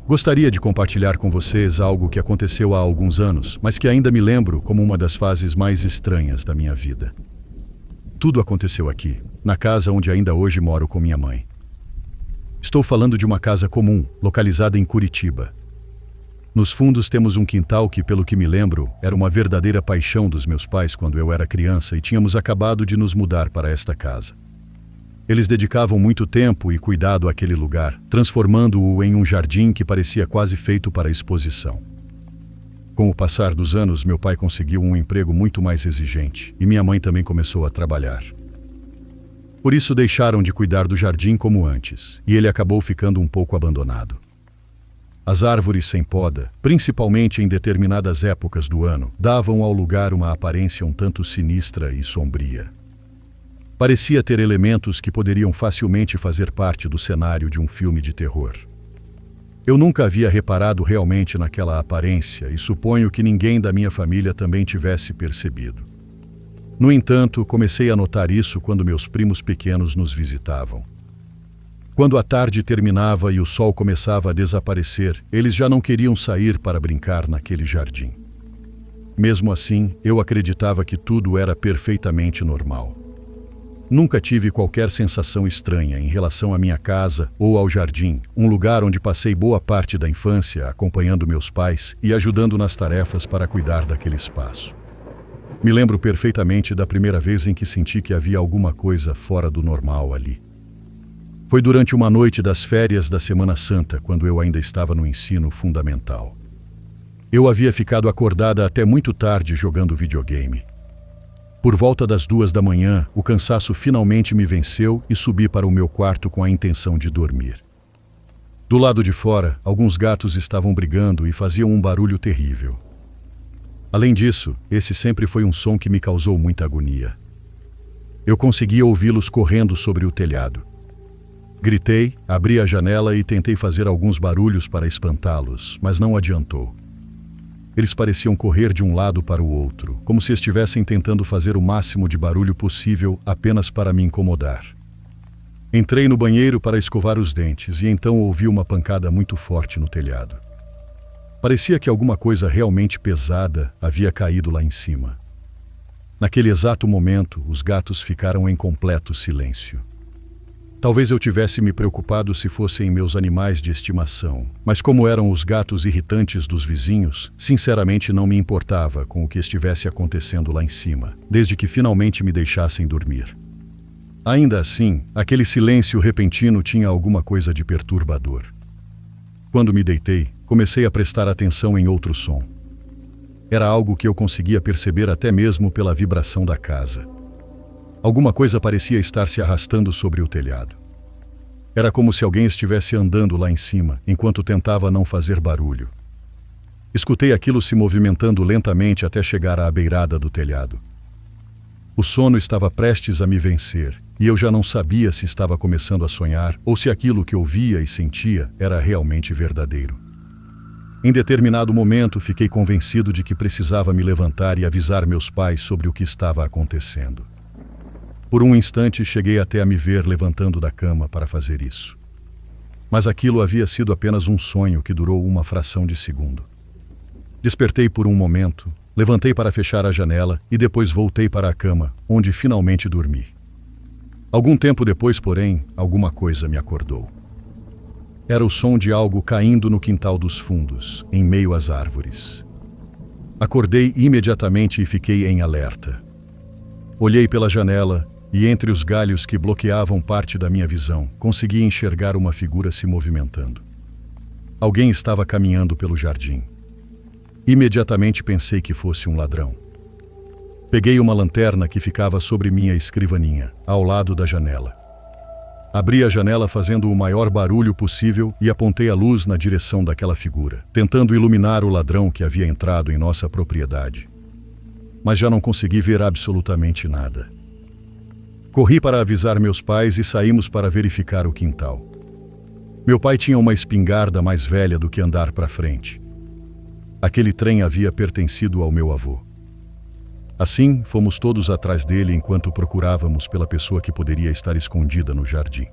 Gostaria de compartilhar com vocês algo que aconteceu há alguns anos, mas que ainda me lembro como uma das fases mais estranhas da minha vida. Tudo aconteceu aqui, na casa onde ainda hoje moro com minha mãe. Estou falando de uma casa comum, localizada em Curitiba. Nos fundos temos um quintal que, pelo que me lembro, era uma verdadeira paixão dos meus pais quando eu era criança e tínhamos acabado de nos mudar para esta casa. Eles dedicavam muito tempo e cuidado àquele lugar, transformando-o em um jardim que parecia quase feito para exposição. Com o passar dos anos, meu pai conseguiu um emprego muito mais exigente e minha mãe também começou a trabalhar. Por isso deixaram de cuidar do jardim como antes, e ele acabou ficando um pouco abandonado. As árvores sem poda, principalmente em determinadas épocas do ano, davam ao lugar uma aparência um tanto sinistra e sombria. Parecia ter elementos que poderiam facilmente fazer parte do cenário de um filme de terror. Eu nunca havia reparado realmente naquela aparência e suponho que ninguém da minha família também tivesse percebido. No entanto, comecei a notar isso quando meus primos pequenos nos visitavam. Quando a tarde terminava e o sol começava a desaparecer, eles já não queriam sair para brincar naquele jardim. Mesmo assim, eu acreditava que tudo era perfeitamente normal. Nunca tive qualquer sensação estranha em relação à minha casa ou ao jardim, um lugar onde passei boa parte da infância acompanhando meus pais e ajudando nas tarefas para cuidar daquele espaço. Me lembro perfeitamente da primeira vez em que senti que havia alguma coisa fora do normal ali. Foi durante uma noite das férias da Semana Santa, quando eu ainda estava no ensino fundamental. Eu havia ficado acordada até muito tarde jogando videogame. Por volta das 2 da manhã, o cansaço finalmente me venceu e subi para o meu quarto com a intenção de dormir. Do lado de fora, alguns gatos estavam brigando e faziam um barulho terrível. Além disso, esse sempre foi um som que me causou muita agonia. Eu conseguia ouvi-los correndo sobre o telhado. Gritei, abri a janela e tentei fazer alguns barulhos para espantá-los, mas não adiantou. Eles pareciam correr de um lado para o outro, como se estivessem tentando fazer o máximo de barulho possível apenas para me incomodar. Entrei no banheiro para escovar os dentes e então ouvi uma pancada muito forte no telhado. Parecia que alguma coisa realmente pesada havia caído lá em cima. Naquele exato momento, os gatos ficaram em completo silêncio. Talvez eu tivesse me preocupado se fossem meus animais de estimação, mas como eram os gatos irritantes dos vizinhos, sinceramente não me importava com o que estivesse acontecendo lá em cima, desde que finalmente me deixassem dormir. Ainda assim, aquele silêncio repentino tinha alguma coisa de perturbador. Quando me deitei, comecei a prestar atenção em outro som. Era algo que eu conseguia perceber até mesmo pela vibração da casa. Alguma coisa parecia estar se arrastando sobre o telhado. Era como se alguém estivesse andando lá em cima, enquanto tentava não fazer barulho. Escutei aquilo se movimentando lentamente até chegar à beirada do telhado. O sono estava prestes a me vencer, e eu já não sabia se estava começando a sonhar ou se aquilo que ouvia e sentia era realmente verdadeiro. Em determinado momento, fiquei convencido de que precisava me levantar e avisar meus pais sobre o que estava acontecendo. Por um instante, cheguei até a me ver levantando da cama para fazer isso. Mas aquilo havia sido apenas um sonho que durou uma fração de segundo. Despertei por um momento, levantei para fechar a janela e depois voltei para a cama, onde finalmente dormi. Algum tempo depois, porém, alguma coisa me acordou. Era o som de algo caindo no quintal dos fundos, em meio às árvores. Acordei imediatamente e fiquei em alerta. Olhei pela janela e, entre os galhos que bloqueavam parte da minha visão, consegui enxergar uma figura se movimentando. Alguém estava caminhando pelo jardim. Imediatamente pensei que fosse um ladrão. Peguei uma lanterna que ficava sobre minha escrivaninha, ao lado da janela. Abri a janela fazendo o maior barulho possível e apontei a luz na direção daquela figura, tentando iluminar o ladrão que havia entrado em nossa propriedade. Mas já não consegui ver absolutamente nada. Corri para avisar meus pais e saímos para verificar o quintal. Meu pai tinha uma espingarda mais velha do que andar para frente. Aquele trem havia pertencido ao meu avô. Assim, fomos todos atrás dele enquanto procurávamos pela pessoa que poderia estar escondida no jardim.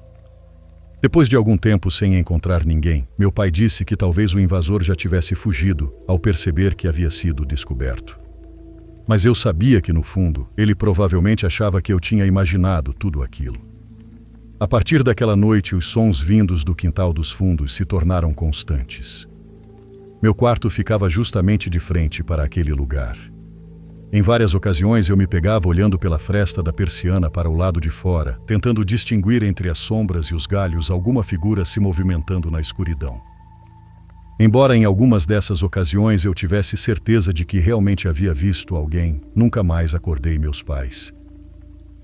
Depois de algum tempo sem encontrar ninguém, meu pai disse que talvez o invasor já tivesse fugido ao perceber que havia sido descoberto. Mas eu sabia que, no fundo, ele provavelmente achava que eu tinha imaginado tudo aquilo. A partir daquela noite, os sons vindos do quintal dos fundos se tornaram constantes. Meu quarto ficava justamente de frente para aquele lugar. Em várias ocasiões eu me pegava olhando pela fresta da persiana para o lado de fora, tentando distinguir entre as sombras e os galhos alguma figura se movimentando na escuridão. Embora em algumas dessas ocasiões eu tivesse certeza de que realmente havia visto alguém, nunca mais acordei meus pais.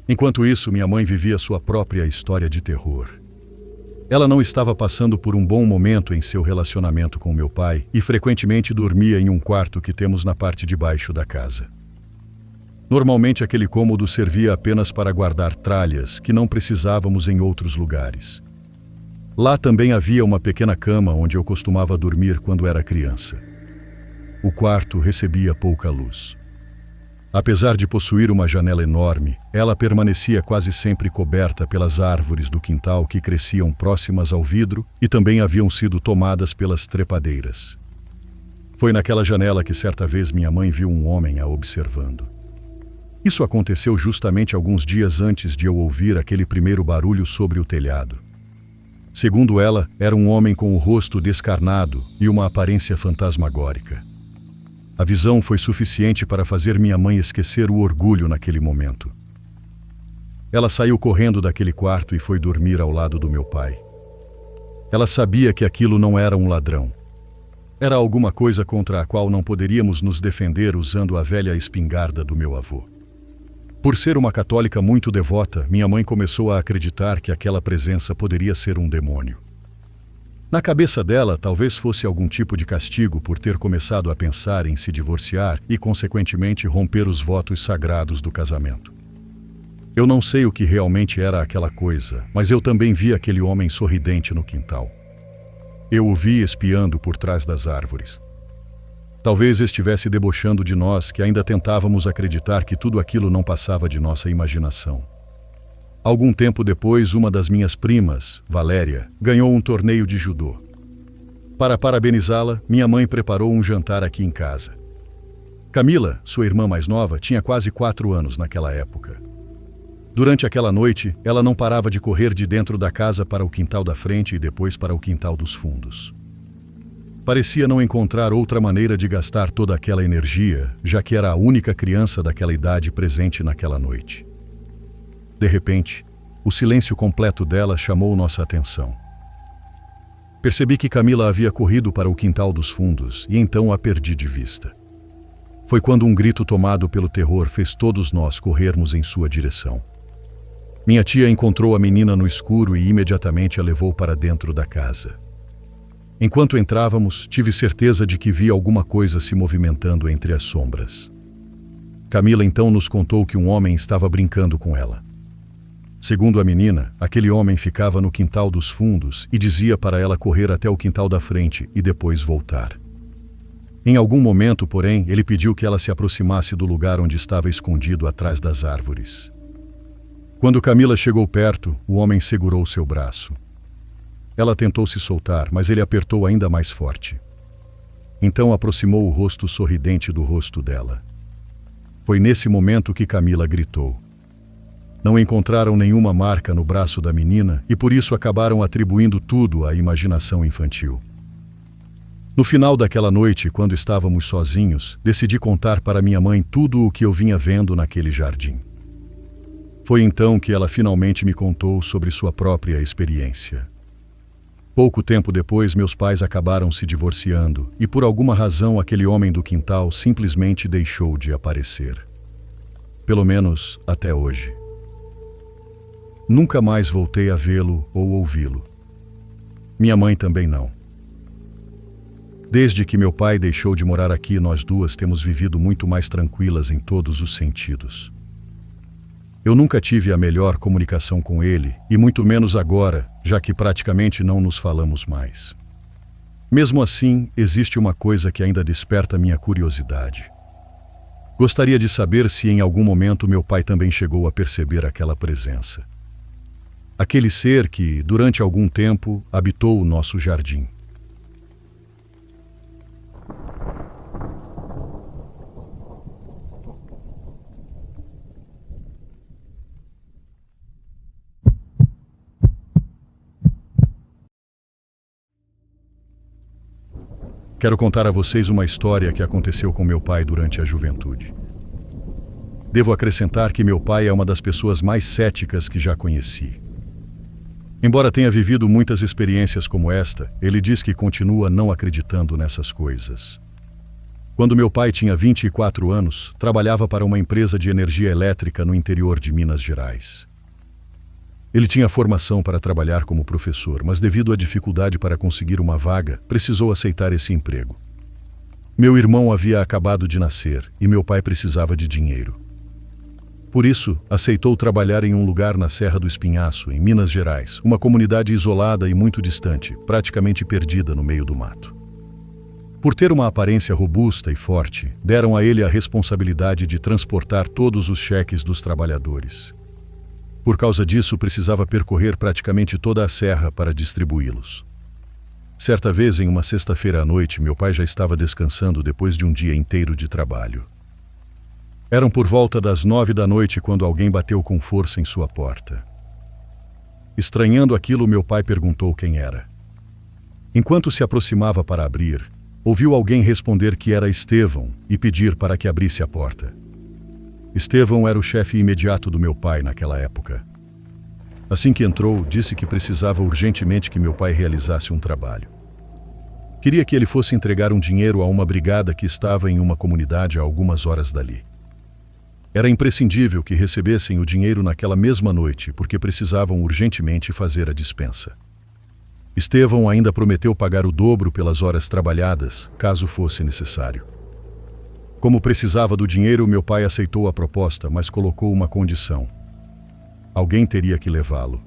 Enquanto isso, minha mãe vivia sua própria história de terror. Ela não estava passando por um bom momento em seu relacionamento com meu pai e frequentemente dormia em um quarto que temos na parte de baixo da casa. Normalmente aquele cômodo servia apenas para guardar tralhas que não precisávamos em outros lugares. Lá também havia uma pequena cama onde eu costumava dormir quando era criança. O quarto recebia pouca luz. Apesar de possuir uma janela enorme, ela permanecia quase sempre coberta pelas árvores do quintal que cresciam próximas ao vidro e também haviam sido tomadas pelas trepadeiras. Foi naquela janela que certa vez minha mãe viu um homem a observando. Isso aconteceu justamente alguns dias antes de eu ouvir aquele primeiro barulho sobre o telhado. Segundo ela, era um homem com o rosto descarnado e uma aparência fantasmagórica. A visão foi suficiente para fazer minha mãe esquecer o orgulho naquele momento. Ela saiu correndo daquele quarto e foi dormir ao lado do meu pai. Ela sabia que aquilo não era um ladrão. Era alguma coisa contra a qual não poderíamos nos defender usando a velha espingarda do meu avô. Por ser uma católica muito devota, minha mãe começou a acreditar que aquela presença poderia ser um demônio. Na cabeça dela, talvez fosse algum tipo de castigo por ter começado a pensar em se divorciar e, consequentemente, romper os votos sagrados do casamento. Eu não sei o que realmente era aquela coisa, mas eu também vi aquele homem sorridente no quintal. Eu o vi espiando por trás das árvores. Talvez estivesse debochando de nós, que ainda tentávamos acreditar que tudo aquilo não passava de nossa imaginação. Algum tempo depois, uma das minhas primas, Valéria, ganhou um torneio de judô. Para parabenizá-la, minha mãe preparou um jantar aqui em casa. Camila, sua irmã mais nova, tinha quase 4 anos naquela época. Durante aquela noite, ela não parava de correr de dentro da casa para o quintal da frente e depois para o quintal dos fundos. Parecia não encontrar outra maneira de gastar toda aquela energia, já que era a única criança daquela idade presente naquela noite. De repente, o silêncio completo dela chamou nossa atenção. Percebi que Camila havia corrido para o quintal dos fundos e então a perdi de vista. Foi quando um grito tomado pelo terror fez todos nós corrermos em sua direção. Minha tia encontrou a menina no escuro e imediatamente a levou para dentro da casa. Enquanto entrávamos, tive certeza de que via alguma coisa se movimentando entre as sombras. Camila então nos contou que um homem estava brincando com ela. Segundo a menina, aquele homem ficava no quintal dos fundos e dizia para ela correr até o quintal da frente e depois voltar. Em algum momento, porém, ele pediu que ela se aproximasse do lugar onde estava escondido atrás das árvores. Quando Camila chegou perto, o homem segurou seu braço. Ela tentou se soltar, mas ele apertou ainda mais forte. Então aproximou o rosto sorridente do rosto dela. Foi nesse momento que Camila gritou. Não encontraram nenhuma marca no braço da menina e por isso acabaram atribuindo tudo à imaginação infantil. No final daquela noite, quando estávamos sozinhos, decidi contar para minha mãe tudo o que eu vinha vendo naquele jardim. Foi então que ela finalmente me contou sobre sua própria experiência. Pouco tempo depois, meus pais acabaram se divorciando e, por alguma razão, aquele homem do quintal simplesmente deixou de aparecer. Pelo menos até hoje. Nunca mais voltei a vê-lo ou ouvi-lo. Minha mãe também não. Desde que meu pai deixou de morar aqui, nós duas temos vivido muito mais tranquilas em todos os sentidos. Eu nunca tive a melhor comunicação com ele, e muito menos agora, já que praticamente não nos falamos mais. Mesmo assim, existe uma coisa que ainda desperta minha curiosidade. Gostaria de saber se em algum momento meu pai também chegou a perceber aquela presença. Aquele ser que, durante algum tempo, habitou o nosso jardim. Quero contar a vocês uma história que aconteceu com meu pai durante a juventude. Devo acrescentar que meu pai é uma das pessoas mais céticas que já conheci. Embora tenha vivido muitas experiências como esta, ele diz que continua não acreditando nessas coisas. Quando meu pai tinha 24 anos, trabalhava para uma empresa de energia elétrica no interior de Minas Gerais. Ele tinha formação para trabalhar como professor, mas devido à dificuldade para conseguir uma vaga, precisou aceitar esse emprego. Meu irmão havia acabado de nascer e meu pai precisava de dinheiro. Por isso, aceitou trabalhar em um lugar na Serra do Espinhaço, em Minas Gerais, uma comunidade isolada e muito distante, praticamente perdida no meio do mato. Por ter uma aparência robusta e forte, deram a ele a responsabilidade de transportar todos os cheques dos trabalhadores. Por causa disso, precisava percorrer praticamente toda a serra para distribuí-los. Certa vez, em uma sexta-feira à noite, meu pai já estava descansando depois de um dia inteiro de trabalho. Eram por volta das 9 da noite quando alguém bateu com força em sua porta. Estranhando aquilo, meu pai perguntou quem era. Enquanto se aproximava para abrir, ouviu alguém responder que era Estevão e pedir para que abrisse a porta. Estevão era o chefe imediato do meu pai naquela época. Assim que entrou, disse que precisava urgentemente que meu pai realizasse um trabalho. Queria que ele fosse entregar um dinheiro a uma brigada que estava em uma comunidade a algumas horas dali. Era imprescindível que recebessem o dinheiro naquela mesma noite, porque precisavam urgentemente fazer a dispensa. Estevão ainda prometeu pagar o dobro pelas horas trabalhadas, caso fosse necessário. Como precisava do dinheiro, meu pai aceitou a proposta, mas colocou uma condição. Alguém teria que levá-lo.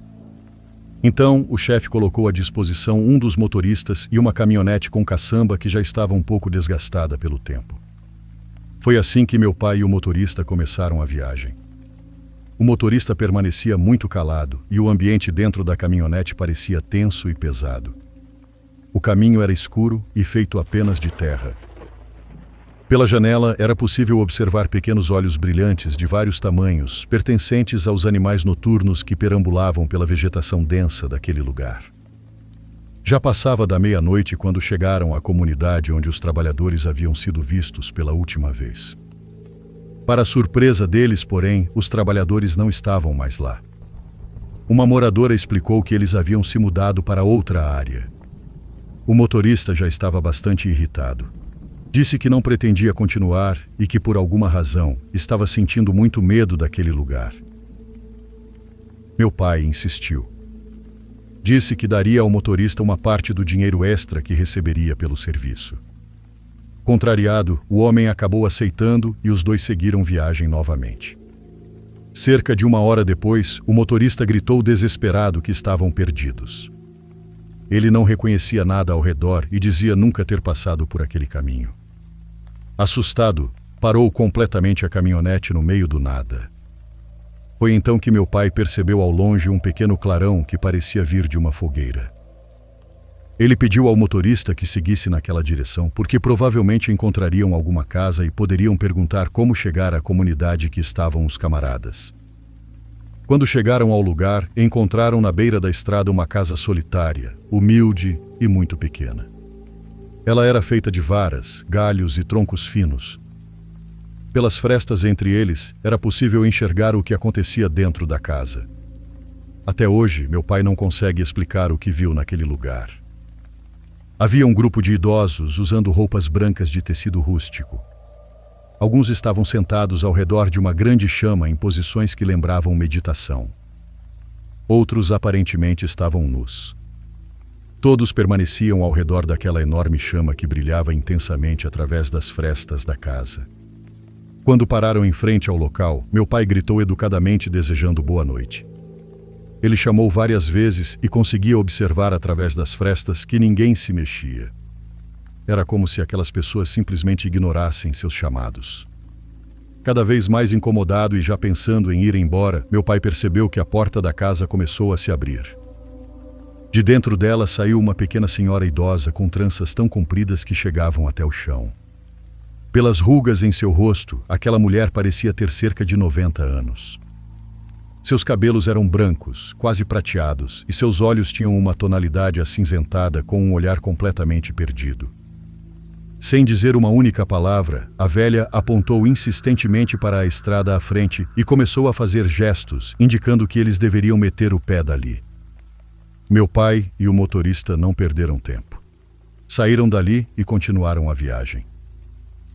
Então, o chefe colocou à disposição um dos motoristas e uma caminhonete com caçamba que já estava um pouco desgastada pelo tempo. Foi assim que meu pai e o motorista começaram a viagem. O motorista permanecia muito calado e o ambiente dentro da caminhonete parecia tenso e pesado. O caminho era escuro e feito apenas de terra. Pela janela era possível observar pequenos olhos brilhantes de vários tamanhos, pertencentes aos animais noturnos que perambulavam pela vegetação densa daquele lugar. Já passava da meia-noite quando chegaram à comunidade onde os trabalhadores haviam sido vistos pela última vez. Para a surpresa deles, porém, os trabalhadores não estavam mais lá. Uma moradora explicou que eles haviam se mudado para outra área. O motorista já estava bastante irritado. Disse que não pretendia continuar e que, por alguma razão, estava sentindo muito medo daquele lugar. Meu pai insistiu. Disse que daria ao motorista uma parte do dinheiro extra que receberia pelo serviço. Contrariado, o homem acabou aceitando e os dois seguiram viagem novamente. Cerca de 1 hora depois, o motorista gritou desesperado que estavam perdidos. Ele não reconhecia nada ao redor e dizia nunca ter passado por aquele caminho. Assustado, parou completamente a caminhonete no meio do nada. Foi então que meu pai percebeu ao longe um pequeno clarão que parecia vir de uma fogueira. Ele pediu ao motorista que seguisse naquela direção, porque provavelmente encontrariam alguma casa e poderiam perguntar como chegar à comunidade que estavam os camaradas. Quando chegaram ao lugar, encontraram na beira da estrada uma casa solitária, humilde e muito pequena. Ela era feita de varas, galhos e troncos finos. Pelas frestas entre eles, era possível enxergar o que acontecia dentro da casa. Até hoje, meu pai não consegue explicar o que viu naquele lugar. Havia um grupo de idosos usando roupas brancas de tecido rústico. Alguns estavam sentados ao redor de uma grande chama em posições que lembravam meditação. Outros aparentemente estavam nus. Todos permaneciam ao redor daquela enorme chama que brilhava intensamente através das frestas da casa. Quando pararam em frente ao local, meu pai gritou educadamente desejando boa noite. Ele chamou várias vezes e conseguia observar através das frestas que ninguém se mexia. Era como se aquelas pessoas simplesmente ignorassem seus chamados. Cada vez mais incomodado e já pensando em ir embora, meu pai percebeu que a porta da casa começou a se abrir. De dentro dela saiu uma pequena senhora idosa com tranças tão compridas que chegavam até o chão. Pelas rugas em seu rosto, aquela mulher parecia ter cerca de 90 anos. Seus cabelos eram brancos, quase prateados, e seus olhos tinham uma tonalidade acinzentada com um olhar completamente perdido. Sem dizer uma única palavra, a velha apontou insistentemente para a estrada à frente e começou a fazer gestos, indicando que eles deveriam meter o pé dali. Meu pai e o motorista não perderam tempo. Saíram dali e continuaram a viagem.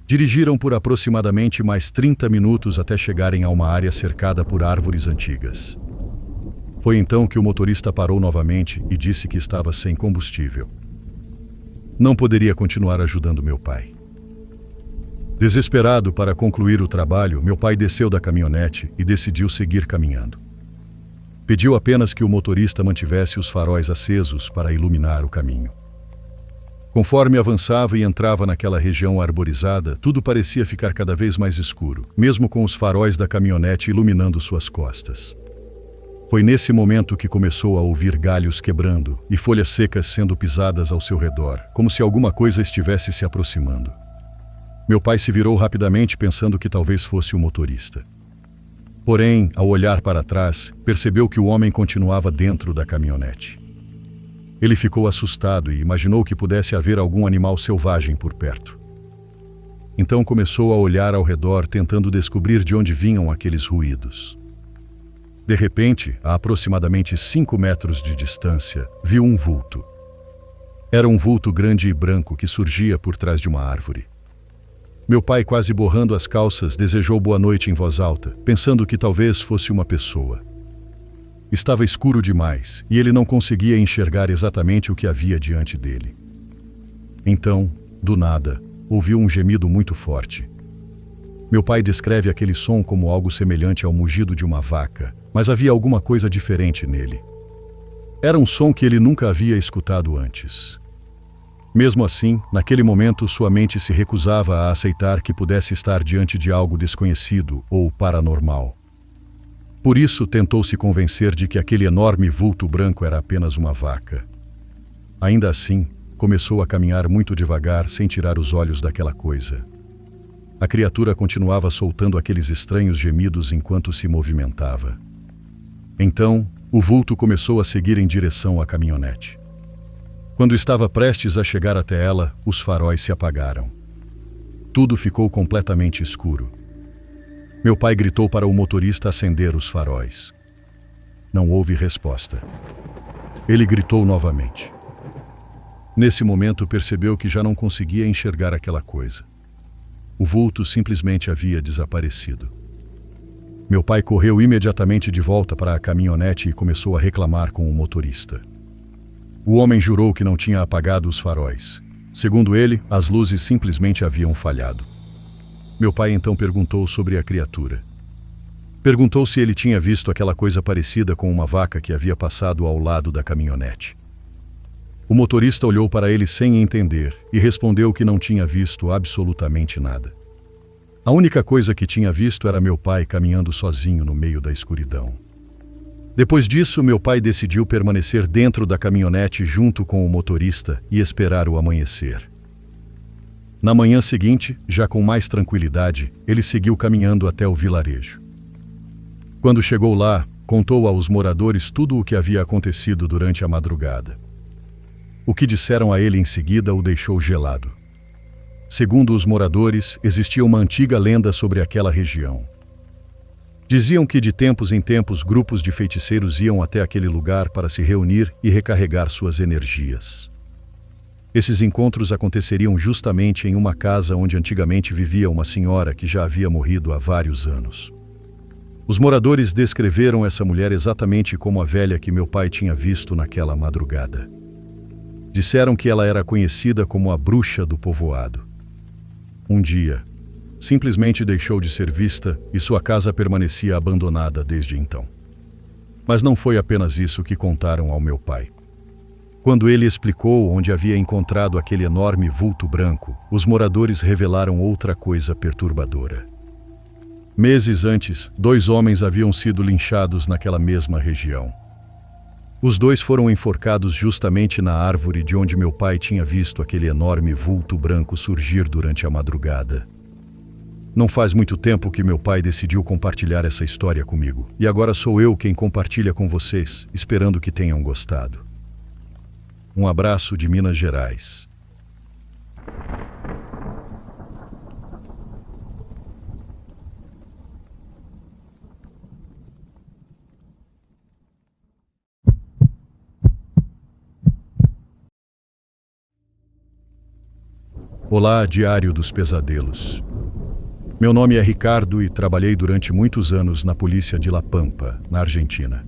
Dirigiram por aproximadamente mais 30 minutos até chegarem a uma área cercada por árvores antigas. Foi então que o motorista parou novamente e disse que estava sem combustível. Não poderia continuar ajudando meu pai. Desesperado para concluir o trabalho, meu pai desceu da caminhonete e decidiu seguir caminhando. Pediu apenas que o motorista mantivesse os faróis acesos para iluminar o caminho. Conforme avançava e entrava naquela região arborizada, tudo parecia ficar cada vez mais escuro, mesmo com os faróis da caminhonete iluminando suas costas. Foi nesse momento que começou a ouvir galhos quebrando e folhas secas sendo pisadas ao seu redor, como se alguma coisa estivesse se aproximando. Meu pai se virou rapidamente pensando que talvez fosse o motorista. Porém, ao olhar para trás, percebeu que o homem continuava dentro da caminhonete. Ele ficou assustado e imaginou que pudesse haver algum animal selvagem por perto. Então começou a olhar ao redor, tentando descobrir de onde vinham aqueles ruídos. De repente, a aproximadamente 5 metros de distância, viu um vulto. Era um vulto grande e branco que surgia por trás de uma árvore. Meu pai, quase borrando as calças, desejou boa noite em voz alta, pensando que talvez fosse uma pessoa. Estava escuro demais e ele não conseguia enxergar exatamente o que havia diante dele. Então, do nada, ouviu um gemido muito forte. Meu pai descreve aquele som como algo semelhante ao mugido de uma vaca, mas havia alguma coisa diferente nele. Era um som que ele nunca havia escutado antes. Mesmo assim, naquele momento, sua mente se recusava a aceitar que pudesse estar diante de algo desconhecido ou paranormal. Por isso, tentou se convencer de que aquele enorme vulto branco era apenas uma vaca. Ainda assim, começou a caminhar muito devagar, sem tirar os olhos daquela coisa. A criatura continuava soltando aqueles estranhos gemidos enquanto se movimentava. Então, o vulto começou a seguir em direção à caminhonete. Quando estava prestes a chegar até ela, os faróis se apagaram. Tudo ficou completamente escuro. Meu pai gritou para o motorista acender os faróis. Não houve resposta. Ele gritou novamente. Nesse momento, percebeu que já não conseguia enxergar aquela coisa. O vulto simplesmente havia desaparecido. Meu pai correu imediatamente de volta para a caminhonete e começou a reclamar com o motorista. O homem jurou que não tinha apagado os faróis. Segundo ele, as luzes simplesmente haviam falhado. Meu pai então perguntou sobre a criatura. Perguntou se ele tinha visto aquela coisa parecida com uma vaca que havia passado ao lado da caminhonete. O motorista olhou para ele sem entender e respondeu que não tinha visto absolutamente nada. A única coisa que tinha visto era meu pai caminhando sozinho no meio da escuridão. Depois disso, meu pai decidiu permanecer dentro da caminhonete junto com o motorista e esperar o amanhecer. Na manhã seguinte, já com mais tranquilidade, ele seguiu caminhando até o vilarejo. Quando chegou lá, contou aos moradores tudo o que havia acontecido durante a madrugada. O que disseram a ele em seguida o deixou gelado. Segundo os moradores, existia uma antiga lenda sobre aquela região. Diziam que de tempos em tempos grupos de feiticeiros iam até aquele lugar para se reunir e recarregar suas energias. Esses encontros aconteceriam justamente em uma casa onde antigamente vivia uma senhora que já havia morrido há vários anos. Os moradores descreveram essa mulher exatamente como a velha que meu pai tinha visto naquela madrugada. Disseram que ela era conhecida como a bruxa do povoado. Um dia, simplesmente deixou de ser vista e sua casa permanecia abandonada desde então. Mas não foi apenas isso que contaram ao meu pai. Quando ele explicou onde havia encontrado aquele enorme vulto branco, os moradores revelaram outra coisa perturbadora. Meses antes, 2 homens haviam sido linchados naquela mesma região. Os 2 foram enforcados justamente na árvore de onde meu pai tinha visto aquele enorme vulto branco surgir durante a madrugada. Não faz muito tempo que meu pai decidiu compartilhar essa história comigo, e agora sou eu quem compartilha com vocês, esperando que tenham gostado. Um abraço de Minas Gerais. Olá, Diário dos Pesadelos. Meu nome é Ricardo e trabalhei durante muitos anos na polícia de La Pampa, na Argentina.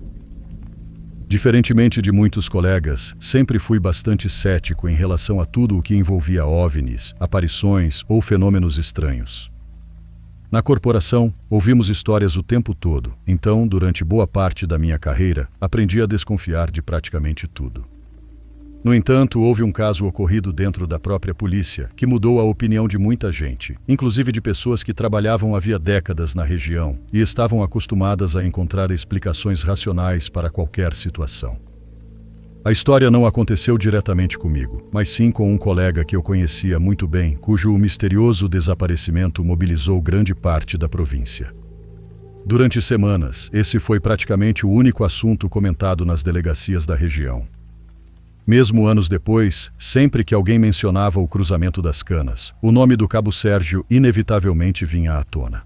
Diferentemente de muitos colegas, sempre fui bastante cético em relação a tudo o que envolvia OVNIs, aparições ou fenômenos estranhos. Na corporação, ouvimos histórias o tempo todo, então, durante boa parte da minha carreira, aprendi a desconfiar de praticamente tudo. No entanto, houve um caso ocorrido dentro da própria polícia que mudou a opinião de muita gente, inclusive de pessoas que trabalhavam havia décadas na região e estavam acostumadas a encontrar explicações racionais para qualquer situação. A história não aconteceu diretamente comigo, mas sim com um colega que eu conhecia muito bem, cujo misterioso desaparecimento mobilizou grande parte da província. Durante semanas, esse foi praticamente o único assunto comentado nas delegacias da região. Mesmo anos depois, sempre que alguém mencionava o cruzamento das canas, o nome do cabo Sérgio inevitavelmente vinha à tona.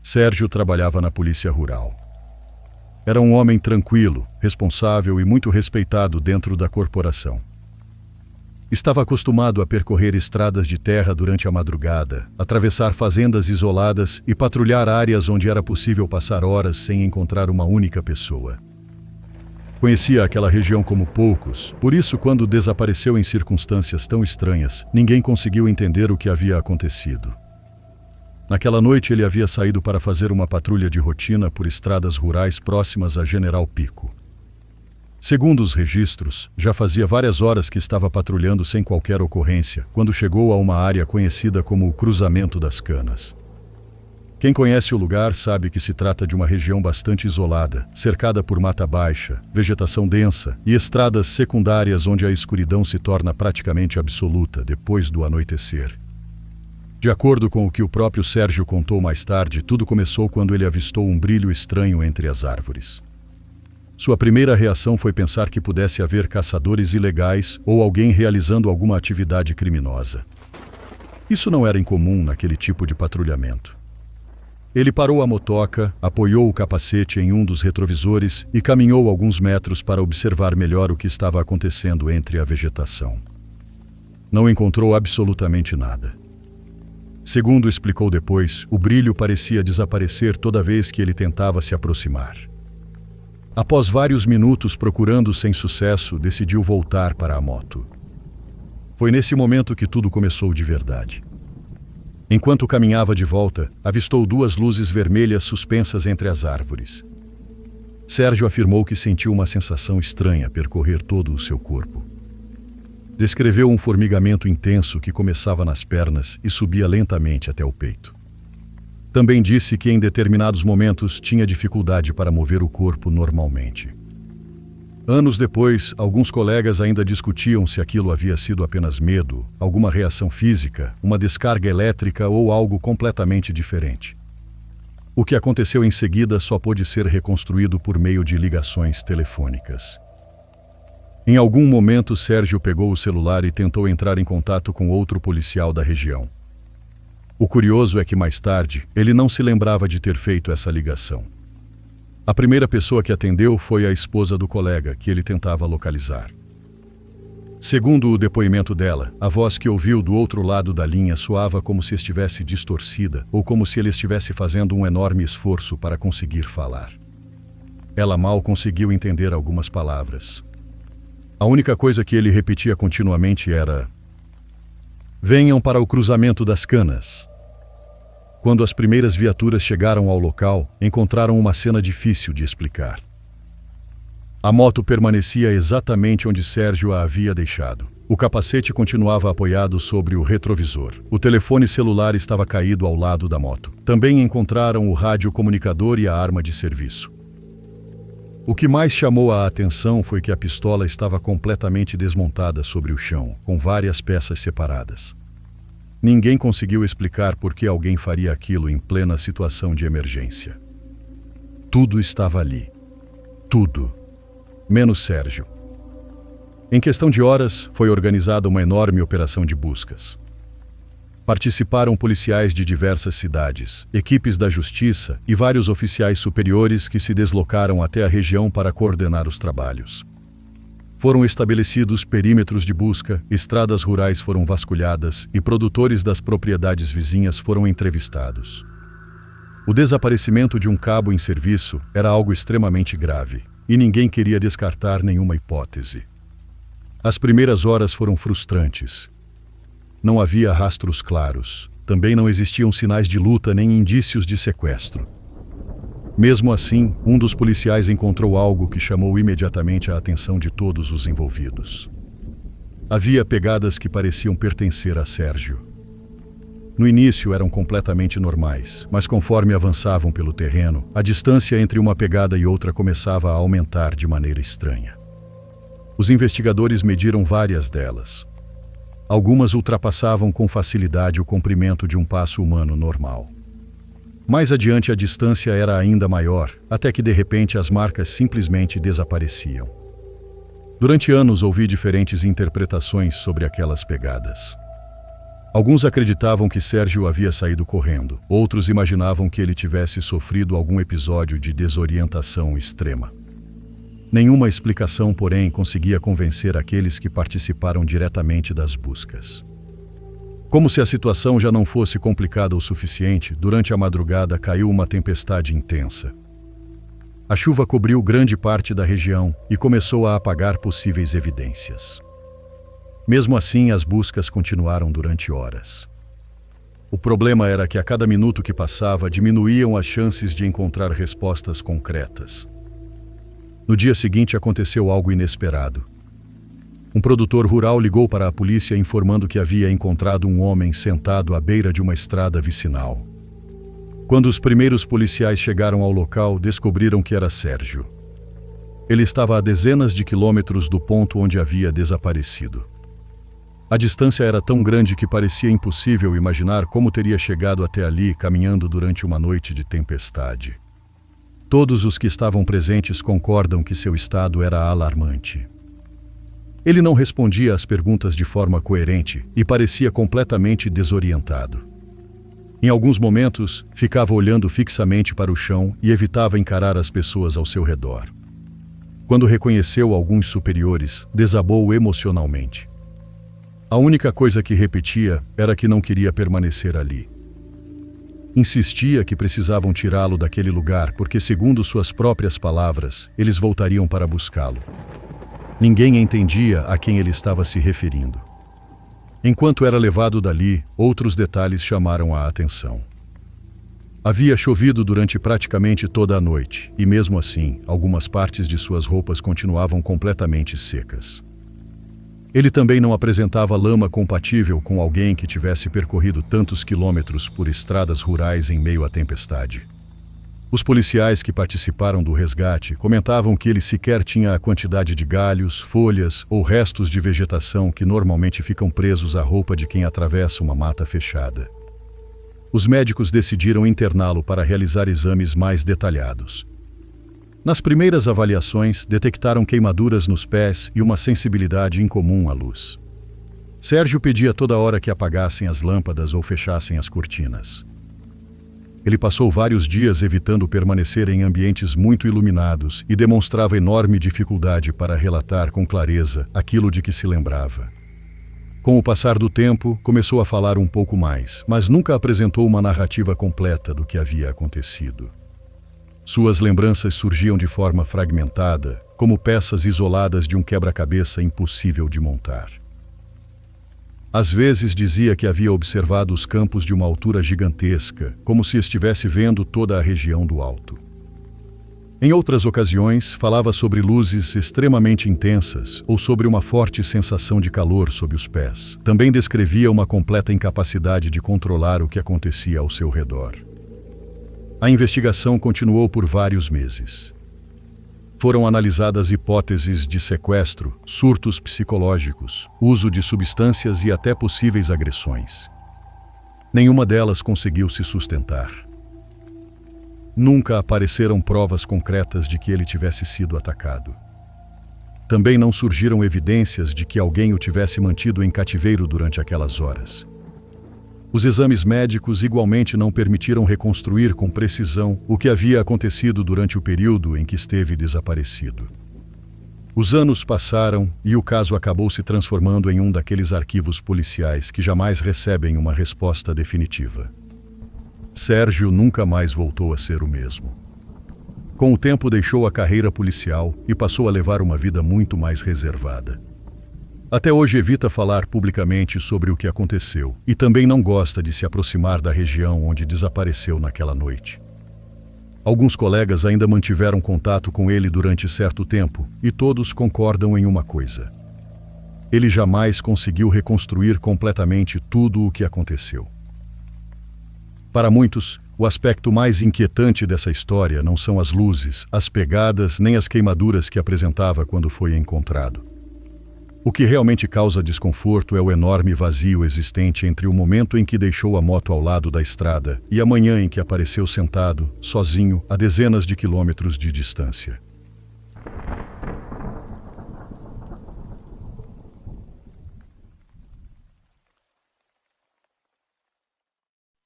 Sérgio trabalhava na polícia rural. Era um homem tranquilo, responsável e muito respeitado dentro da corporação. Estava acostumado a percorrer estradas de terra durante a madrugada, atravessar fazendas isoladas e patrulhar áreas onde era possível passar horas sem encontrar uma única pessoa. Conhecia aquela região como poucos, por isso, quando desapareceu em circunstâncias tão estranhas, ninguém conseguiu entender o que havia acontecido. Naquela noite, ele havia saído para fazer uma patrulha de rotina por estradas rurais próximas a General Pico. Segundo os registros, já fazia várias horas que estava patrulhando sem qualquer ocorrência, quando chegou a uma área conhecida como o Cruzamento das Canas. Quem conhece o lugar sabe que se trata de uma região bastante isolada, cercada por mata baixa, vegetação densa e estradas secundárias onde a escuridão se torna praticamente absoluta depois do anoitecer. De acordo com o que o próprio Sérgio contou mais tarde, tudo começou quando ele avistou um brilho estranho entre as árvores. Sua primeira reação foi pensar que pudesse haver caçadores ilegais ou alguém realizando alguma atividade criminosa. Isso não era incomum naquele tipo de patrulhamento. Ele parou a motoca, apoiou o capacete em um dos retrovisores e caminhou alguns metros para observar melhor o que estava acontecendo entre a vegetação. Não encontrou absolutamente nada. Segundo explicou depois, o brilho parecia desaparecer toda vez que ele tentava se aproximar. Após vários minutos procurando sem sucesso, decidiu voltar para a moto. Foi nesse momento que tudo começou de verdade. Enquanto caminhava de volta, avistou 2 luzes vermelhas suspensas entre as árvores. Sérgio afirmou que sentiu uma sensação estranha percorrer todo o seu corpo. Descreveu um formigamento intenso que começava nas pernas e subia lentamente até o peito. Também disse que em determinados momentos tinha dificuldade para mover o corpo normalmente. Anos depois, alguns colegas ainda discutiam se aquilo havia sido apenas medo, alguma reação física, uma descarga elétrica ou algo completamente diferente. O que aconteceu em seguida só pôde ser reconstruído por meio de ligações telefônicas. Em algum momento, Sérgio pegou o celular e tentou entrar em contato com outro policial da região. O curioso é que mais tarde, ele não se lembrava de ter feito essa ligação. A primeira pessoa que atendeu foi a esposa do colega, que ele tentava localizar. Segundo o depoimento dela, a voz que ouviu do outro lado da linha soava como se estivesse distorcida ou como se ele estivesse fazendo um enorme esforço para conseguir falar. Ela mal conseguiu entender algumas palavras. A única coisa que ele repetia continuamente era: "Venham para o cruzamento das canas." Quando as primeiras viaturas chegaram ao local, encontraram uma cena difícil de explicar. A moto permanecia exatamente onde Sérgio a havia deixado. O capacete continuava apoiado sobre o retrovisor. O telefone celular estava caído ao lado da moto. Também encontraram o radiocomunicador e a arma de serviço. O que mais chamou a atenção foi que a pistola estava completamente desmontada sobre o chão, com várias peças separadas. Ninguém conseguiu explicar por que alguém faria aquilo em plena situação de emergência. Tudo estava ali. Tudo. Menos Sérgio. Em questão de horas, foi organizada uma enorme operação de buscas. Participaram policiais de diversas cidades, equipes da justiça e vários oficiais superiores que se deslocaram até a região para coordenar os trabalhos. Foram estabelecidos perímetros de busca, estradas rurais foram vasculhadas e produtores das propriedades vizinhas foram entrevistados. O desaparecimento de um cabo em serviço era algo extremamente grave e ninguém queria descartar nenhuma hipótese. As primeiras horas foram frustrantes. Não havia rastros claros. Também não existiam sinais de luta nem indícios de sequestro. Mesmo assim, um dos policiais encontrou algo que chamou imediatamente a atenção de todos os envolvidos. Havia pegadas que pareciam pertencer a Sérgio. No início eram completamente normais, mas conforme avançavam pelo terreno, a distância entre uma pegada e outra começava a aumentar de maneira estranha. Os investigadores mediram várias delas. Algumas ultrapassavam com facilidade o comprimento de um passo humano normal. Mais adiante a distância era ainda maior, até que de repente as marcas simplesmente desapareciam. Durante anos ouvi diferentes interpretações sobre aquelas pegadas. Alguns acreditavam que Sérgio havia saído correndo, outros imaginavam que ele tivesse sofrido algum episódio de desorientação extrema. Nenhuma explicação, porém, conseguia convencer aqueles que participaram diretamente das buscas. Como se a situação já não fosse complicada o suficiente, durante a madrugada caiu uma tempestade intensa. A chuva cobriu grande parte da região e começou a apagar possíveis evidências. Mesmo assim, as buscas continuaram durante horas. O problema era que a cada minuto que passava diminuíam as chances de encontrar respostas concretas. No dia seguinte aconteceu algo inesperado. Um produtor rural ligou para a polícia informando que havia encontrado um homem sentado à beira de uma estrada vicinal. Quando os primeiros policiais chegaram ao local, descobriram que era Sérgio. Ele estava a dezenas de quilômetros do ponto onde havia desaparecido. A distância era tão grande que parecia impossível imaginar como teria chegado até ali caminhando durante uma noite de tempestade. Todos os que estavam presentes concordam que seu estado era alarmante. Ele não respondia às perguntas de forma coerente e parecia completamente desorientado. Em alguns momentos, ficava olhando fixamente para o chão e evitava encarar as pessoas ao seu redor. Quando reconheceu alguns superiores, desabou emocionalmente. A única coisa que repetia era que não queria permanecer ali. Insistia que precisavam tirá-lo daquele lugar porque, segundo suas próprias palavras, eles voltariam para buscá-lo. Ninguém entendia a quem ele estava se referindo. Enquanto era levado dali, outros detalhes chamaram a atenção. Havia chovido durante praticamente toda a noite, e mesmo assim, algumas partes de suas roupas continuavam completamente secas. Ele também não apresentava lama compatível com alguém que tivesse percorrido tantos quilômetros por estradas rurais em meio à tempestade. Os policiais que participaram do resgate comentavam que ele sequer tinha a quantidade de galhos, folhas ou restos de vegetação que normalmente ficam presos à roupa de quem atravessa uma mata fechada. Os médicos decidiram interná-lo para realizar exames mais detalhados. Nas primeiras avaliações, detectaram queimaduras nos pés e uma sensibilidade incomum à luz. Sérgio pedia toda hora que apagassem as lâmpadas ou fechassem as cortinas. Ele passou vários dias evitando permanecer em ambientes muito iluminados e demonstrava enorme dificuldade para relatar com clareza aquilo de que se lembrava. Com o passar do tempo, começou a falar um pouco mais, mas nunca apresentou uma narrativa completa do que havia acontecido. Suas lembranças surgiam de forma fragmentada, como peças isoladas de um quebra-cabeça impossível de montar. Às vezes dizia que havia observado os campos de uma altura gigantesca, como se estivesse vendo toda a região do alto. Em outras ocasiões, falava sobre luzes extremamente intensas ou sobre uma forte sensação de calor sob os pés. Também descrevia uma completa incapacidade de controlar o que acontecia ao seu redor. A investigação continuou por vários meses. Foram analisadas hipóteses de sequestro, surtos psicológicos, uso de substâncias e até possíveis agressões. Nenhuma delas conseguiu se sustentar. Nunca apareceram provas concretas de que ele tivesse sido atacado. Também não surgiram evidências de que alguém o tivesse mantido em cativeiro durante aquelas horas. Os exames médicos igualmente não permitiram reconstruir com precisão o que havia acontecido durante o período em que esteve desaparecido. Os anos passaram e o caso acabou se transformando em um daqueles arquivos policiais que jamais recebem uma resposta definitiva. Sérgio nunca mais voltou a ser o mesmo. Com o tempo deixou a carreira policial e passou a levar uma vida muito mais reservada. Até hoje evita falar publicamente sobre o que aconteceu e também não gosta de se aproximar da região onde desapareceu naquela noite. Alguns colegas ainda mantiveram contato com ele durante certo tempo e todos concordam em uma coisa: ele jamais conseguiu reconstruir completamente tudo o que aconteceu. Para muitos, o aspecto mais inquietante dessa história não são as luzes, as pegadas nem as queimaduras que apresentava quando foi encontrado. O que realmente causa desconforto é o enorme vazio existente entre o momento em que deixou a moto ao lado da estrada e a manhã em que apareceu sentado, sozinho, a dezenas de quilômetros de distância.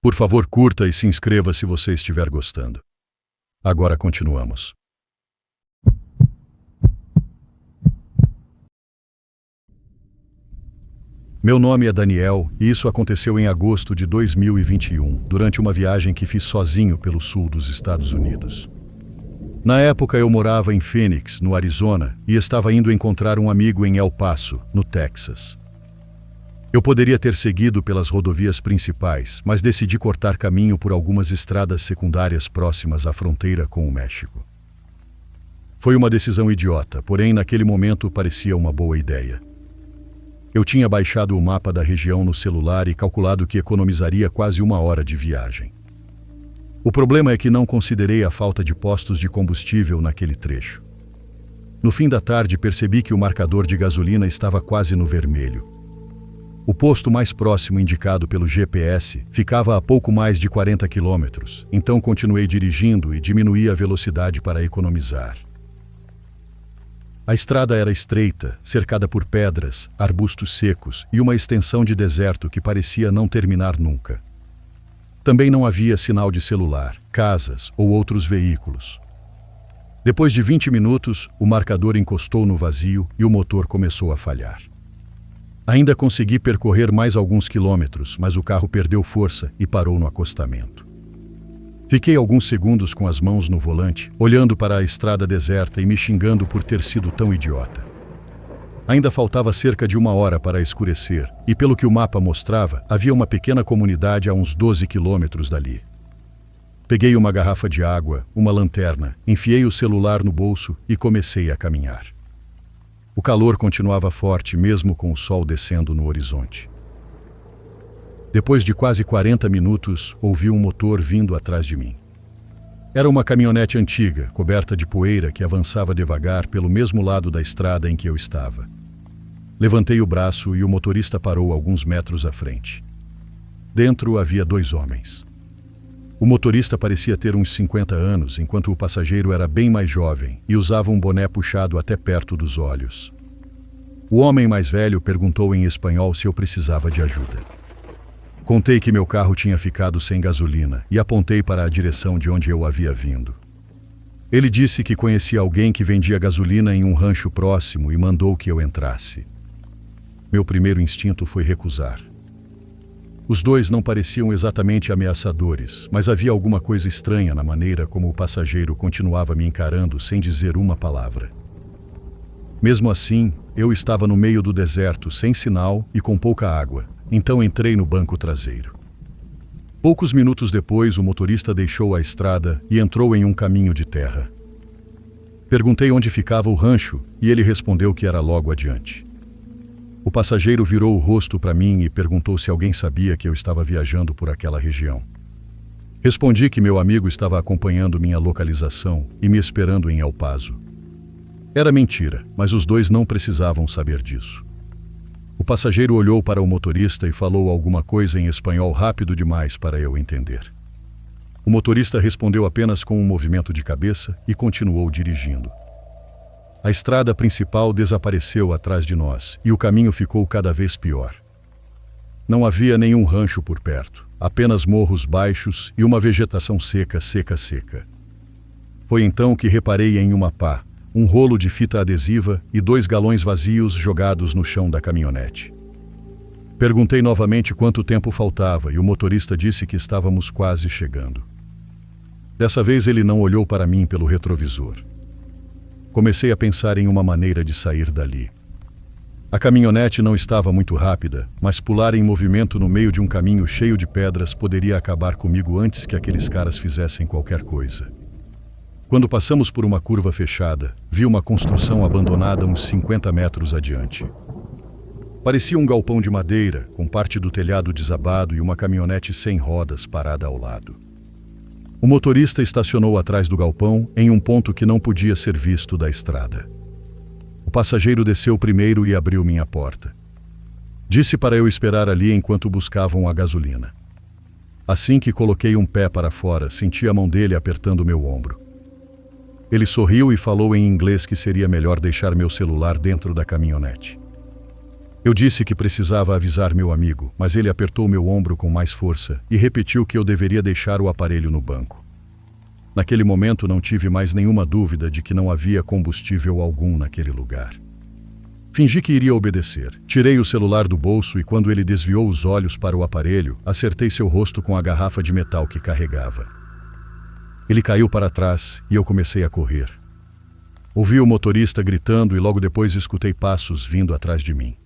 Por favor, curta e se inscreva se você estiver gostando. Agora continuamos. Meu nome é Daniel e isso aconteceu em agosto de 2021, durante uma viagem que fiz sozinho pelo sul dos Estados Unidos. Na época eu morava em Phoenix, no Arizona, e estava indo encontrar um amigo em El Paso, no Texas. Eu poderia ter seguido pelas rodovias principais, mas decidi cortar caminho por algumas estradas secundárias próximas à fronteira com o México. Foi uma decisão idiota, porém naquele momento parecia uma boa ideia. Eu tinha baixado o mapa da região no celular e calculado que economizaria quase 1 hora de viagem. O problema é que não considerei a falta de postos de combustível naquele trecho. No fim da tarde percebi que o marcador de gasolina estava quase no vermelho. O posto mais próximo indicado pelo GPS ficava a pouco mais de 40 quilômetros, então continuei dirigindo e diminuí a velocidade para economizar. A estrada era estreita, cercada por pedras, arbustos secos e uma extensão de deserto que parecia não terminar nunca. Também não havia sinal de celular, casas ou outros veículos. Depois de 20 minutos, o marcador encostou no vazio e o motor começou a falhar. Ainda consegui percorrer mais alguns quilômetros, mas o carro perdeu força e parou no acostamento. Fiquei alguns segundos com as mãos no volante, olhando para a estrada deserta e me xingando por ter sido tão idiota. Ainda faltava cerca de 1 hora para escurecer, e pelo que o mapa mostrava, havia uma pequena comunidade a uns 12 quilômetros dali. Peguei uma garrafa de água, uma lanterna, enfiei o celular no bolso e comecei a caminhar. O calor continuava forte mesmo com o sol descendo no horizonte. Depois de quase 40 minutos, ouvi um motor vindo atrás de mim. Era uma caminhonete antiga, coberta de poeira que avançava devagar pelo mesmo lado da estrada em que eu estava. Levantei o braço e o motorista parou alguns metros à frente. Dentro havia 2 homens. O motorista parecia ter uns 50 anos, enquanto o passageiro era bem mais jovem e usava um boné puxado até perto dos olhos. O homem mais velho perguntou em espanhol se eu precisava de ajuda. Contei que meu carro tinha ficado sem gasolina e apontei para a direção de onde eu havia vindo. Ele disse que conhecia alguém que vendia gasolina em um rancho próximo e mandou que eu entrasse. Meu primeiro instinto foi recusar. Os 2 não pareciam exatamente ameaçadores, mas havia alguma coisa estranha na maneira como o passageiro continuava me encarando sem dizer uma palavra. Mesmo assim, eu estava no meio do deserto, sem sinal e com pouca água, então entrei no banco traseiro. Poucos minutos depois, o motorista deixou a estrada e entrou em um caminho de terra. Perguntei onde ficava o rancho e ele respondeu que era logo adiante. O passageiro virou o rosto para mim e perguntou se alguém sabia que eu estava viajando por aquela região. Respondi que meu amigo estava acompanhando minha localização e me esperando em El Paso. Era mentira, mas os dois não precisavam saber disso. O passageiro olhou para o motorista e falou alguma coisa em espanhol rápido demais para eu entender. O motorista respondeu apenas com um movimento de cabeça e continuou dirigindo. A estrada principal desapareceu atrás de nós e o caminho ficou cada vez pior. Não havia nenhum rancho por perto, apenas morros baixos e uma vegetação seca. Foi então que reparei em uma pá, um rolo de fita adesiva e 2 galões vazios jogados no chão da caminhonete. Perguntei novamente quanto tempo faltava e o motorista disse que estávamos quase chegando. Dessa vez ele não olhou para mim pelo retrovisor. Comecei a pensar em uma maneira de sair dali. A caminhonete não estava muito rápida, mas pular em movimento no meio de um caminho cheio de pedras poderia acabar comigo antes que aqueles caras fizessem qualquer coisa. Quando passamos por uma curva fechada, vi uma construção abandonada uns 50 metros adiante. Parecia um galpão de madeira, com parte do telhado desabado e uma caminhonete sem rodas parada ao lado. O motorista estacionou atrás do galpão, em um ponto que não podia ser visto da estrada. O passageiro desceu primeiro e abriu minha porta. Disse para eu esperar ali enquanto buscavam a gasolina. Assim que coloquei um pé para fora, senti a mão dele apertando meu ombro. Ele sorriu e falou em inglês que seria melhor deixar meu celular dentro da caminhonete. Eu disse que precisava avisar meu amigo, mas ele apertou meu ombro com mais força e repetiu que eu deveria deixar o aparelho no banco. Naquele momento não tive mais nenhuma dúvida de que não havia combustível algum naquele lugar. Fingi que iria obedecer. Tirei o celular do bolso e quando ele desviou os olhos para o aparelho, acertei seu rosto com a garrafa de metal que carregava. Ele caiu para trás e eu comecei a correr. Ouvi o motorista gritando e logo depois escutei passos vindo atrás de mim.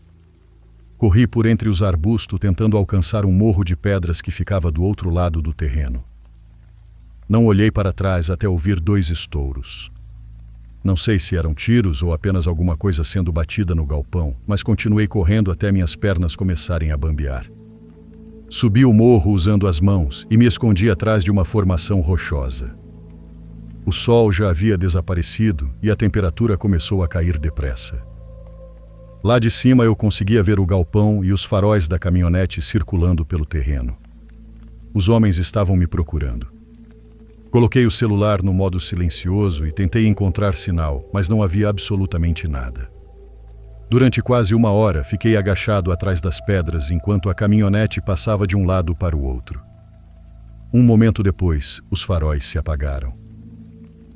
Corri por entre os arbustos tentando alcançar um morro de pedras que ficava do outro lado do terreno. Não olhei para trás até ouvir 2 estouros. Não sei se eram tiros ou apenas alguma coisa sendo batida no galpão, mas continuei correndo até minhas pernas começarem a bambear. Subi o morro usando as mãos e me escondi atrás de uma formação rochosa. O sol já havia desaparecido e a temperatura começou a cair depressa. Lá de cima eu conseguia ver o galpão e os faróis da caminhonete circulando pelo terreno. Os homens estavam me procurando. Coloquei o celular no modo silencioso e tentei encontrar sinal, mas não havia absolutamente nada. Durante quase 1 hora, fiquei agachado atrás das pedras enquanto a caminhonete passava de um lado para o outro. Um momento depois, os faróis se apagaram.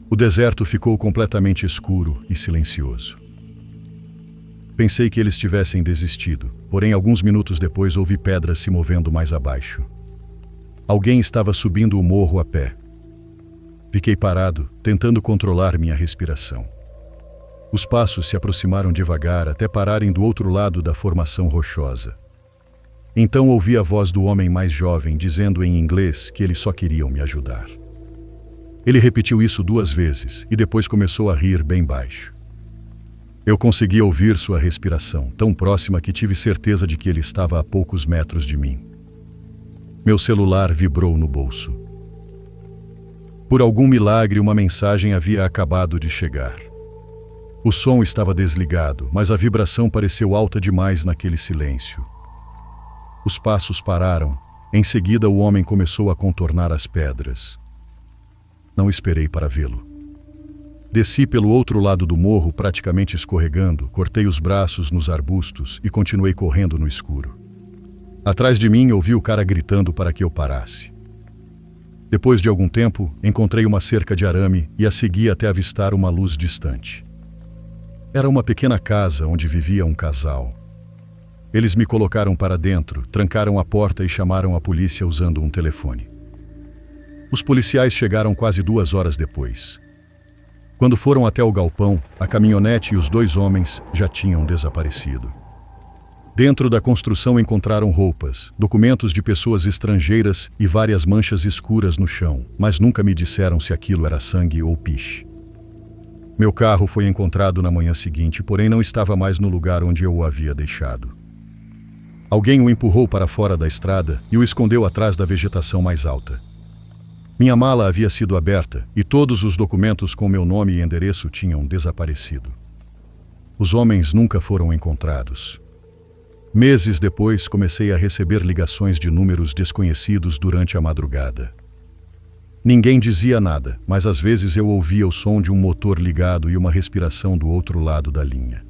O deserto ficou completamente escuro e silencioso. Pensei que eles tivessem desistido, porém alguns minutos depois ouvi pedras se movendo mais abaixo. Alguém estava subindo o morro a pé. Fiquei parado, tentando controlar minha respiração. Os passos se aproximaram devagar até pararem do outro lado da formação rochosa. Então ouvi a voz do homem mais jovem dizendo em inglês que eles só queriam me ajudar. Ele repetiu isso 2 vezes e depois começou a rir bem baixo. Eu conseguia ouvir sua respiração, tão próxima que tive certeza de que ele estava a poucos metros de mim. Meu celular vibrou no bolso. Por algum milagre, uma mensagem havia acabado de chegar. O som estava desligado, mas a vibração pareceu alta demais naquele silêncio. Os passos pararam. Em seguida, o homem começou a contornar as pedras. Não esperei para vê-lo. Desci pelo outro lado do morro, praticamente escorregando, cortei os braços nos arbustos e continuei correndo no escuro. Atrás de mim, ouvi o cara gritando para que eu parasse. Depois de algum tempo, encontrei uma cerca de arame e a segui até avistar uma luz distante. Era uma pequena casa onde vivia um casal. Eles me colocaram para dentro, trancaram a porta e chamaram a polícia usando um telefone. Os policiais chegaram quase 2 horas depois. Quando foram até o galpão, a caminhonete e os 2 homens já tinham desaparecido. Dentro da construção encontraram roupas, documentos de pessoas estrangeiras e várias manchas escuras no chão, mas nunca me disseram se aquilo era sangue ou piche. Meu carro foi encontrado na manhã seguinte, porém não estava mais no lugar onde eu o havia deixado. Alguém o empurrou para fora da estrada e o escondeu atrás da vegetação mais alta. Minha mala havia sido aberta e todos os documentos com meu nome e endereço tinham desaparecido. Os homens nunca foram encontrados. Meses depois, comecei a receber ligações de números desconhecidos durante a madrugada. Ninguém dizia nada, mas às vezes eu ouvia o som de um motor ligado e uma respiração do outro lado da linha.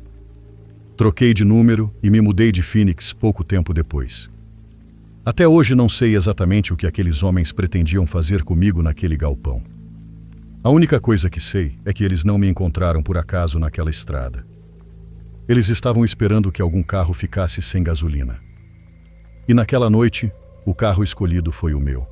Troquei de número e me mudei de Phoenix pouco tempo depois. Até hoje não sei exatamente o que aqueles homens pretendiam fazer comigo naquele galpão. A única coisa que sei é que eles não me encontraram por acaso naquela estrada. Eles estavam esperando que algum carro ficasse sem gasolina. E naquela noite, o carro escolhido foi o meu.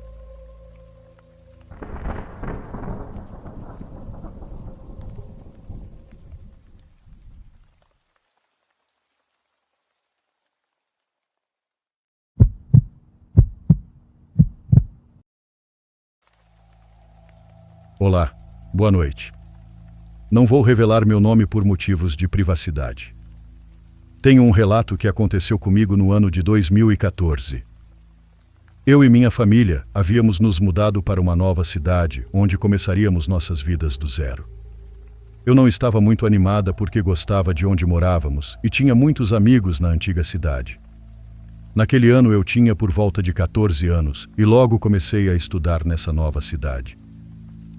Olá, boa noite. Não vou revelar meu nome por motivos de privacidade. Tenho um relato que aconteceu comigo no ano de 2014. Eu e minha família havíamos nos mudado para uma nova cidade, onde começaríamos nossas vidas do zero. Eu não estava muito animada porque gostava de onde morávamos e tinha muitos amigos na antiga cidade. Naquele ano eu tinha por volta de 14 anos e logo comecei a estudar nessa nova cidade.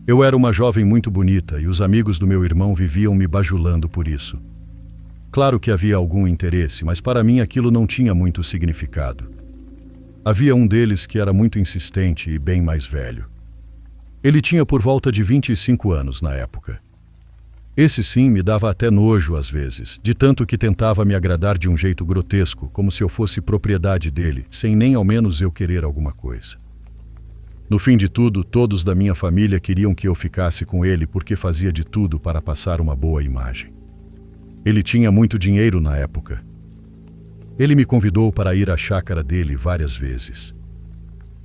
Eu era uma jovem muito bonita e os amigos do meu irmão viviam me bajulando por isso. Claro que havia algum interesse, mas para mim aquilo não tinha muito significado. Havia um deles que era muito insistente e bem mais velho. Ele tinha por volta de 25 anos na época. Esse sim me dava até nojo às vezes, de tanto que tentava me agradar de um jeito grotesco, como se eu fosse propriedade dele, sem nem ao menos eu querer alguma coisa. No fim de tudo, todos da minha família queriam que eu ficasse com ele porque fazia de tudo para passar uma boa imagem. Ele tinha muito dinheiro na época. Ele me convidou para ir à chácara dele várias vezes.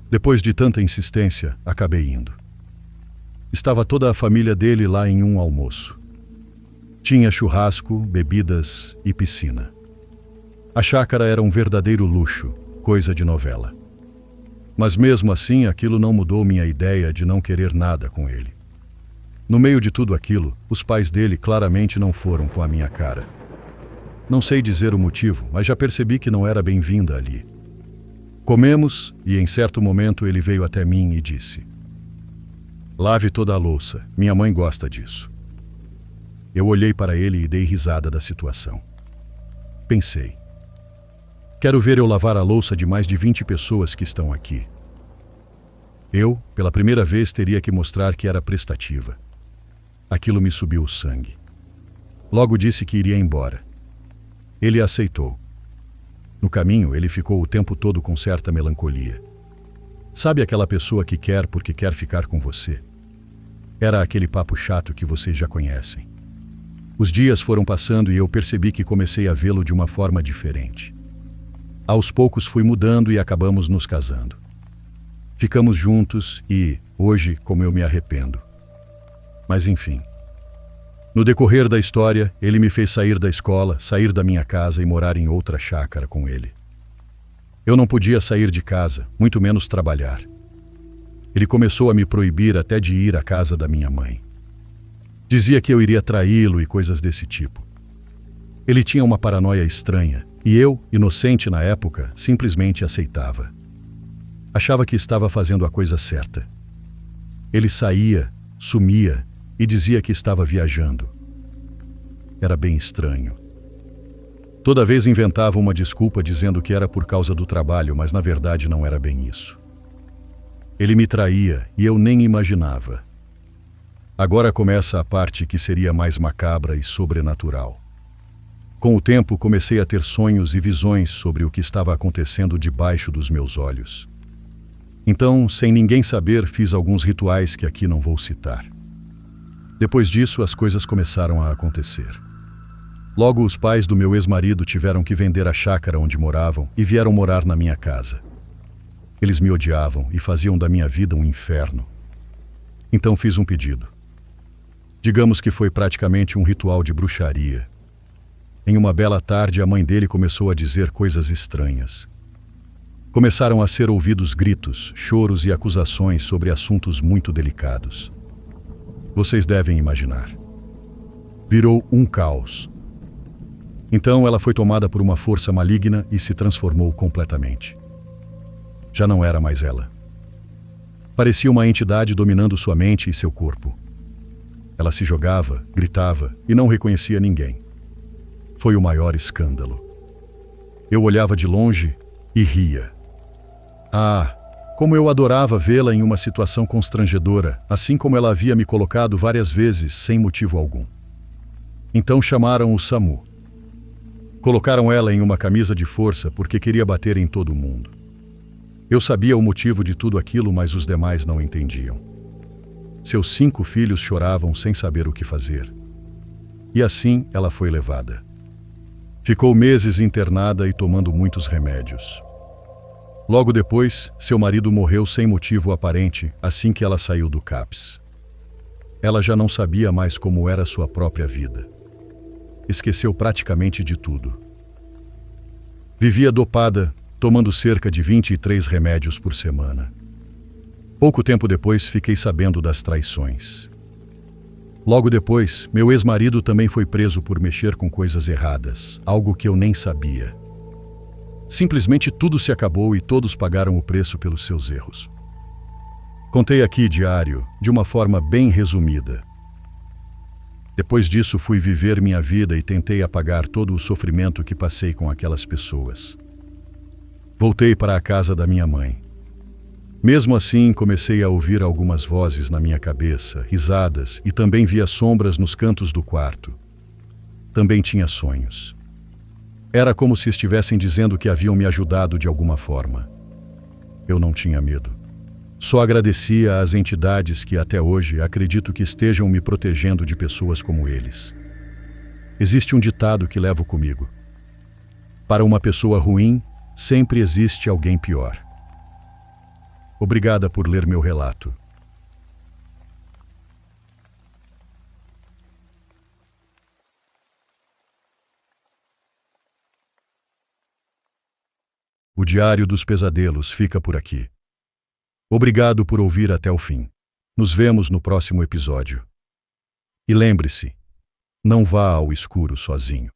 Depois de tanta insistência, acabei indo. Estava toda a família dele lá em um almoço. Tinha churrasco, bebidas e piscina. A chácara era um verdadeiro luxo, coisa de novela. Mas mesmo assim, aquilo não mudou minha ideia de não querer nada com ele. No meio de tudo aquilo, os pais dele claramente não foram com a minha cara. Não sei dizer o motivo, mas já percebi que não era bem-vinda ali. Comemos e em certo momento ele veio até mim e disse: "Lave toda a louça, minha mãe gosta disso." Eu olhei para ele e dei risada da situação. Pensei: quero ver eu lavar a louça de mais de 20 pessoas que estão aqui. Eu, pela primeira vez, teria que mostrar que era prestativa. Aquilo me subiu o sangue. Logo disse que iria embora. Ele aceitou. No caminho, ele ficou o tempo todo com certa melancolia. Sabe aquela pessoa que quer porque quer ficar com você? Era aquele papo chato que vocês já conhecem. Os dias foram passando e eu percebi que comecei a vê-lo de uma forma diferente. Aos poucos fui mudando e acabamos nos casando. Ficamos juntos e, hoje, como eu me arrependo. Mas enfim. No decorrer da história, ele me fez sair da escola, sair da minha casa e morar em outra chácara com ele. Eu não podia sair de casa, muito menos trabalhar. Ele começou a me proibir até de ir à casa da minha mãe. Dizia que eu iria traí-lo e coisas desse tipo. Ele tinha uma paranoia estranha. E eu, inocente na época, simplesmente aceitava. Achava que estava fazendo a coisa certa. Ele saía, sumia e dizia que estava viajando. Era bem estranho. Toda vez inventava uma desculpa dizendo que era por causa do trabalho, mas na verdade não era bem isso. Ele me traía e eu nem imaginava. Agora começa a parte que seria mais macabra e sobrenatural. Com o tempo, comecei a ter sonhos e visões sobre o que estava acontecendo debaixo dos meus olhos. Então, sem ninguém saber, fiz alguns rituais que aqui não vou citar. Depois disso, as coisas começaram a acontecer. Logo, os pais do meu ex-marido tiveram que vender a chácara onde moravam e vieram morar na minha casa. Eles me odiavam e faziam da minha vida um inferno. Então fiz um pedido. Digamos que foi praticamente um ritual de bruxaria. Em uma bela tarde, a mãe dele começou a dizer coisas estranhas. Começaram a ser ouvidos gritos, choros e acusações sobre assuntos muito delicados. Vocês devem imaginar. Virou um caos. Então ela foi tomada por uma força maligna e se transformou completamente. Já não era mais ela. Parecia uma entidade dominando sua mente e seu corpo. Ela se jogava, gritava e não reconhecia ninguém. Foi o maior escândalo. Eu olhava de longe e ria. Ah, como eu adorava vê-la em uma situação constrangedora, assim como ela havia me colocado várias vezes sem motivo algum. Então chamaram o SAMU. Colocaram ela em uma camisa de força porque queria bater em todo mundo. Eu sabia o motivo de tudo aquilo, mas os demais não entendiam. Seus 5 filhos choravam sem saber o que fazer. E assim ela foi levada. Ficou meses internada e tomando muitos remédios. Logo depois, seu marido morreu sem motivo aparente assim que ela saiu do CAPS. Ela já não sabia mais como era sua própria vida. Esqueceu praticamente de tudo. Vivia dopada, tomando cerca de 23 remédios por semana. Pouco tempo depois, fiquei sabendo das traições. Logo depois, meu ex-marido também foi preso por mexer com coisas erradas, algo que eu nem sabia. Simplesmente tudo se acabou e todos pagaram o preço pelos seus erros. Contei aqui, diário, de uma forma bem resumida. Depois disso, fui viver minha vida e tentei apagar todo o sofrimento que passei com aquelas pessoas. Voltei para a casa da minha mãe. Mesmo assim, comecei a ouvir algumas vozes na minha cabeça, risadas, e também via sombras nos cantos do quarto. Também tinha sonhos. Era como se estivessem dizendo que haviam me ajudado de alguma forma. Eu não tinha medo. Só agradecia às entidades que até hoje acredito que estejam me protegendo de pessoas como eles. Existe um ditado que levo comigo. Para uma pessoa ruim, sempre existe alguém pior. Obrigada por ler meu relato. O Diário dos Pesadelos fica por aqui. Obrigado por ouvir até o fim. Nos vemos no próximo episódio. E lembre-se, não vá ao escuro sozinho.